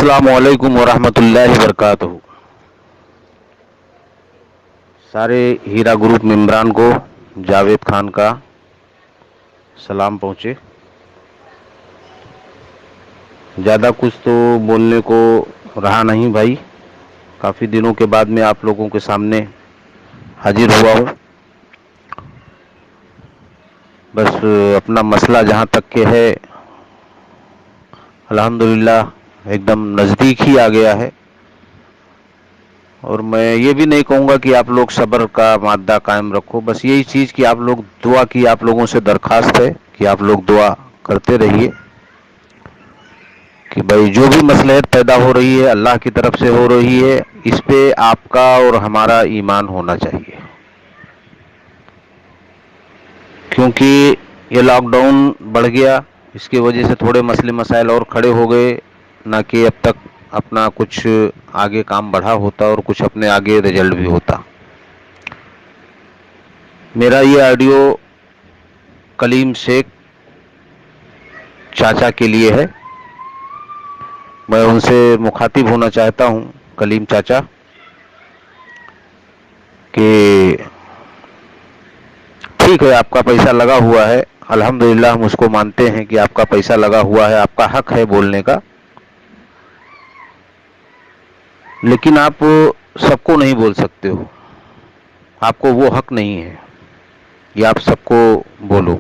अस्सलामुअलैकुम वरहमतुल्लाहि वबरकातुहू। सारे हीरा ग्रुप मेंबरान को जावेद खान का सलाम पहुँचे। ज़्यादा कुछ तो बोलने को रहा नहीं भाई, काफ़ी दिनों के बाद मैं आप लोगों के सामने हाजिर हुआ हूँ। बस अपना मसला जहाँ तक के है अल्हम्दुलिल्लाह एकदम नज़दीक ही आ गया है, और मैं ये भी नहीं कहूँगा कि आप लोग सब्र का मादा कायम रखो। बस यही चीज़ कि आप लोग दुआ की, आप लोगों से दरख्वास्त है कि आप लोग दुआ करते रहिए कि भाई जो भी मसलहत पैदा हो रही है अल्लाह की तरफ से हो रही है, इस पे आपका और हमारा ईमान होना चाहिए। क्योंकि ये लॉकडाउन बढ़ गया, इसकी वजह से थोड़े मसले मसाइल और खड़े हो गए, ना कि अब तक अपना कुछ आगे काम बढ़ा होता और कुछ अपने आगे रिजल्ट भी होता। मेरा ये ऑडियो कलीम शेख चाचा के लिए है। मैं उनसे मुखातिब होना चाहता हूँ, कलीम चाचा, कि ठीक है आपका पैसा लगा हुआ है, अल्हम्दुलिल्लाह हम उसको मानते हैं कि आपका पैसा लगा हुआ है, आपका हक है बोलने का, लेकिन आप सबको नहीं बोल सकते हो, आपको वो हक नहीं है कि आप सबको बोलो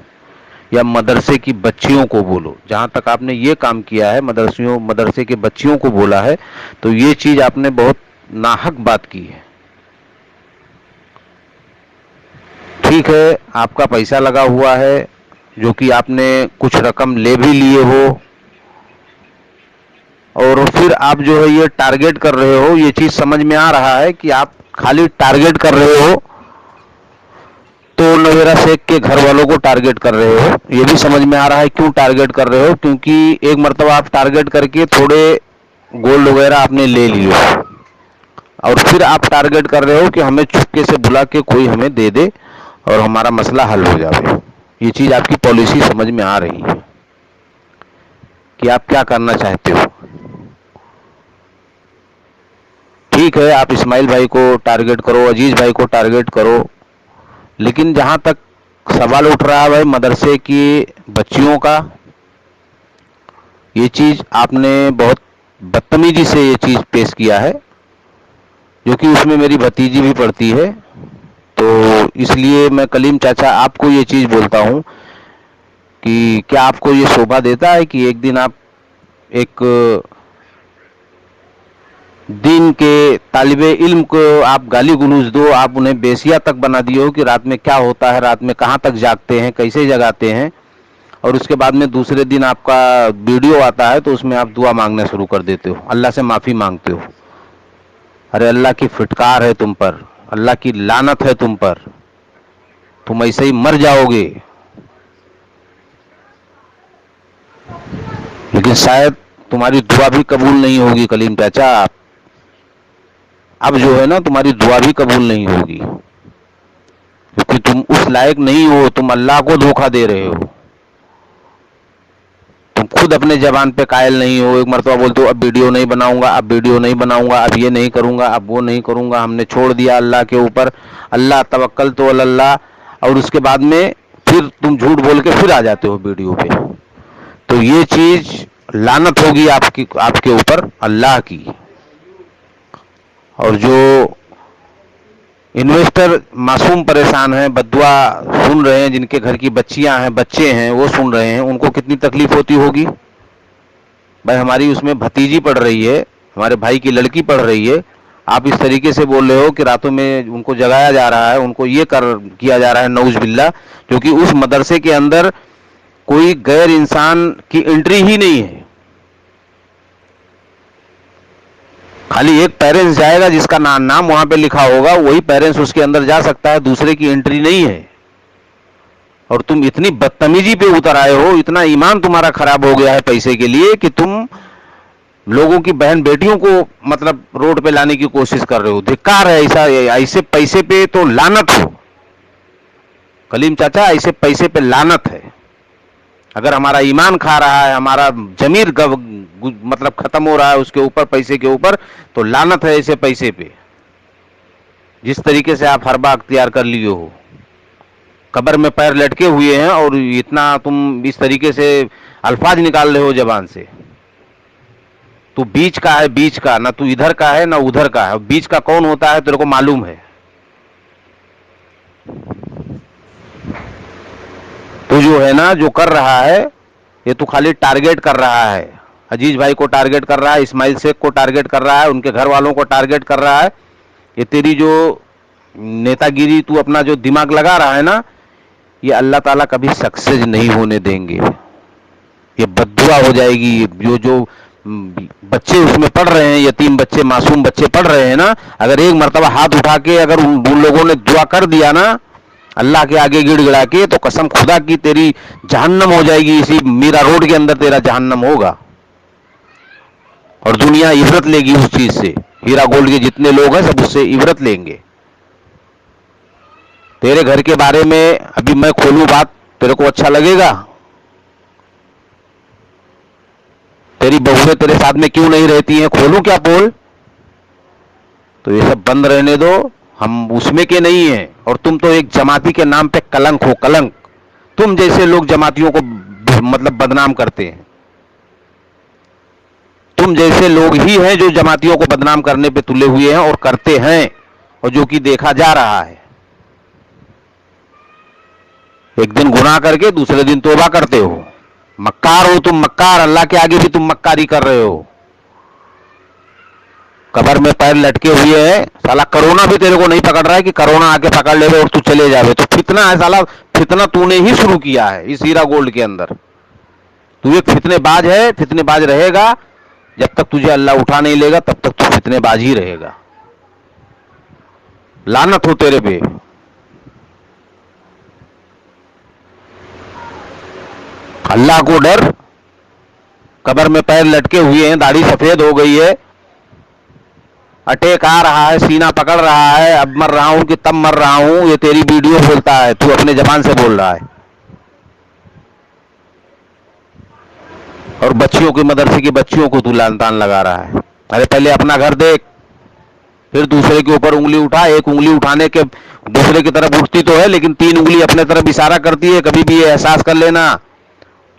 या मदरसे की बच्चियों को बोलो। जहाँ तक आपने ये काम किया है, मदरसे के बच्चियों को बोला है, तो ये चीज़ आपने बहुत नाहक बात की है। ठीक है आपका पैसा लगा हुआ है, जो कि आपने कुछ रकम ले भी लिए हो, और फिर आप जो है ये टारगेट कर रहे हो, ये चीज़ समझ में आ रहा है कि आप खाली टारगेट कर रहे हो, तो नवेरा शेख के घर वालों को टारगेट कर रहे हो। ये भी समझ में आ रहा है क्यों टारगेट कर रहे हो, क्योंकि एक मरतबा आप टारगेट करके थोड़े गोल्ड वगैरह आपने ले लिए, और फिर आप टारगेट कर रहे हो कि हमें चुपके से बुला के कोई हमें दे दे और हमारा मसला हल हो जाए। ये चीज़ आपकी पॉलिसी समझ में आ रही है कि आप क्या करना चाहते हो। ठीक है आप इस्माइल भाई को टारगेट करो, अजीज भाई को टारगेट करो, लेकिन जहाँ तक सवाल उठ रहा है भाई मदरसे की बच्चियों का, ये चीज़ आपने बहुत बदतमीजी से ये चीज़ पेश किया है, जो कि उसमें मेरी भतीजी भी पढ़ती है। तो इसलिए मैं कलीम चाचा आपको ये चीज़ बोलता हूँ कि क्या आपको ये शोभा देता है कि एक दिन आप एक दीन के तालिबे इल्म को आप गाली गलौज दो, आप उन्हें बेसिया तक बना दिए हो कि रात में क्या होता है, रात में कहाँ तक जागते हैं, कैसे जगाते हैं, और उसके बाद में दूसरे दिन आपका वीडियो आता है तो उसमें आप दुआ मांगना शुरू कर देते हो, अल्लाह से माफ़ी मांगते हो। अरे अल्लाह की फिटकार है तुम पर, अल्लाह की लानत है तुम पर, तुम ऐसे ही मर जाओगे। लेकिन शायद तुम्हारी दुआ भी कबूल नहीं होगी कलीम चाचा। अब जो है ना तुम्हारी दुआ भी कबूल नहीं होगी, क्योंकि तुम उस लायक नहीं हो, तुम अल्लाह को धोखा दे रहे हो। तुम खुद अपने जबान पे कायल नहीं हो, एक मरतबा बोलते हो अब वीडियो नहीं बनाऊंगा, अब वीडियो नहीं बनाऊंगा, अब ये नहीं करूंगा, अब वो नहीं करूंगा, हमने छोड़ दिया अल्लाह के ऊपर, अल्लाह तवक्कल तो अल्लाह, और उसके बाद में फिर तुम झूठ बोल के फिर आ जाते हो वीडियो पे। तो ये चीज लानत होगी आपके ऊपर अल्लाह की। और जो इन्वेस्टर मासूम परेशान हैं, बद्दुआ सुन रहे हैं, जिनके घर की बच्चियां हैं, बच्चे हैं, वो सुन रहे हैं, उनको कितनी तकलीफ होती होगी भाई। हमारी उसमें भतीजी पढ़ रही है, हमारे भाई की लड़की पढ़ रही है, आप इस तरीके से बोल रहे हो कि रातों में उनको जगाया जा रहा है, उनको ये किया जा रहा है, नऊज बिल्ला, क्योंकि उस मदरसे के अंदर कोई गैर इंसान की एंट्री ही नहीं है। खाली एक पेरेंट्स जाएगा जिसका नाम वहां पे लिखा होगा, वही पेरेंट्स उसके अंदर जा सकता है, दूसरे की एंट्री नहीं है। और तुम इतनी बदतमीजी पे उतर आए हो, इतना ईमान तुम्हारा खराब हो गया है पैसे के लिए कि तुम लोगों की बहन बेटियों को मतलब रोड पे लाने की कोशिश कर रहे हो। धिक्कार है, ऐसे पैसे पे तो लानत हो कलीम चाचा, ऐसे पैसे पे लानत है। अगर हमारा ईमान खा रहा है, हमारा जमीर मतलब खत्म हो रहा है उसके ऊपर, पैसे के ऊपर, तो लानत है ऐसे पैसे पे, जिस तरीके से आप हरबा अख्तियार कर लिए हो। कब्र में पैर लटके हुए हैं और इतना तुम इस तरीके से अल्फाज निकाल रहे हो जबान से। तू बीच का है, बीच का, ना तू इधर का है ना उधर का है। बीच का कौन होता है तेरे को मालूम है। तू जो है ना, जो कर रहा है, ये तू खाली टारगेट कर रहा है। अजीज भाई को टारगेट कर रहा है, इस्माइल शेख को टारगेट कर रहा है, उनके घर वालों को टारगेट कर रहा है। ये तेरी जो नेतागिरी, तू अपना जो दिमाग लगा रहा है ना, ये अल्लाह ताला कभी सक्सेस नहीं होने देंगे। ये बद्दुआ हो जाएगी। जो जो बच्चे उसमें पढ़ रहे हैं, यतीम बच्चे, मासूम बच्चे पढ़ रहे हैं ना, अगर एक मर्तबा हाथ उठा के अगर उन लोगों ने दुआ कर दिया ना अल्लाह के आगे गिड़गिड़ा के, तो कसम खुदा की तेरी जहन्नम हो जाएगी। इसी मीरा रोड के अंदर तेरा जहन्नम होगा और दुनिया इबरत लेगी उस चीज से। हीरा गोल्ड के जितने लोग हैं सब उससे इबरत लेंगे। तेरे घर के बारे में अभी मैं खोलूं बात, तेरे को अच्छा लगेगा? तेरी बहुएं तेरे साथ में क्यों नहीं रहती हैं, खोलूं क्या पोल? तो ये सब बंद रहने दो, हम उसमें के नहीं हैं। और तुम तो एक जमाती के नाम पे कलंक हो, कलंक। तुम जैसे लोग जमातियों को मतलब बदनाम करते हैं। तुम जैसे लोग ही हैं जो जमातियों को बदनाम करने पे तुले हुए हैं और करते हैं, और जो कि देखा जा रहा है। एक दिन गुनाह करके दूसरे दिन तौबा करते हो। मक्कार हो तुम, मक्कार। अल्लाह के आगे भी तुम मक्कारी कर रहे हो। कब्र में पैर लटके हुए है। साला कोरोना भी तेरे को नहीं पकड़ रहा है कि कोरोना आके पकड़ ले और तू चले जावे। तो फितना है साला, फितना तूने ही शुरू किया है इस हीरा गोल्ड के अंदर। तू एक फितनेबाज है, फितनेबाज रहेगा। जब तक तुझे अल्लाह उठा नहीं लेगा तब तक तू फितनेबाज ही रहेगा। लानत हो तेरे पे। अल्लाह को डर। कब्र में पैर लटके हुए हैं, दाढ़ी सफेद हो गई है, अटैक आ रहा है, सीना पकड़ रहा है, अब मर रहा हूं कि तब मर रहा हूं, ये तेरी वीडियो बोलता है, तू अपने जबान से बोल रहा है। और बच्चियों की, मदरसे की बच्चियों को तू लान तान लगा रहा है। अरे पहले अपना घर देख, फिर दूसरे के ऊपर उंगली उठा। एक उंगली उठाने के दूसरे की तरफ उठती तो है, लेकिन 3 उंगली अपने तरफ इशारा करती है। कभी भी ये एहसास कर लेना,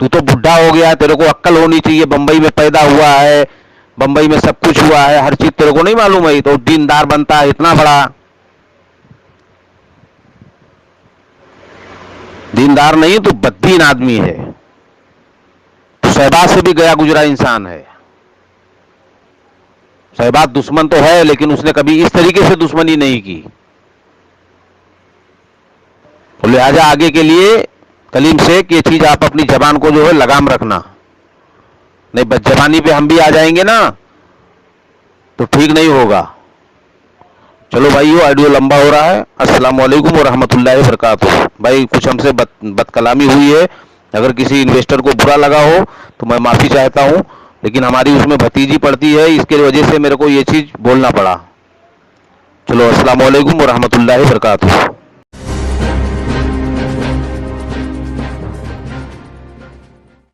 तू तो बुढ़ा हो गया, तेरे को अक्ल होनी चाहिए। बंबई में पैदा हुआ है, बंबई में सब कुछ हुआ है, हर चीज तेरे को नहीं मालूम है। तो दीनदार बनता है इतना बड़ा। दीनदार नहीं, तू बददीन आदमी है। तू शहबाज से भी गया गुजरा इंसान है। शहबाज दुश्मन तो है, लेकिन उसने कभी इस तरीके से दुश्मनी नहीं की। तो लिहाजा आगे के लिए कलीम शेख, ये चीज आप अपनी जबान को जो है लगाम रखना, नहीं बदजबानी पे हम भी आ जाएंगे ना तो ठीक नहीं होगा। चलो भाइयों, ऑडियो लंबा हो रहा है। अस्सलाम वालेकुम व रहमतुल्लाहि व बरकातुहू। भाई कुछ हमसे बदकलामी हुई है, अगर किसी इन्वेस्टर को बुरा लगा हो तो मैं माफ़ी चाहता हूं, लेकिन हमारी उसमें भतीजी पड़ती है, इसके वजह से मेरे को ये चीज़ बोलना पड़ा। चलो, अस्सलाम वालेकुम व रहमतुल्लाहि व बरकातुहू।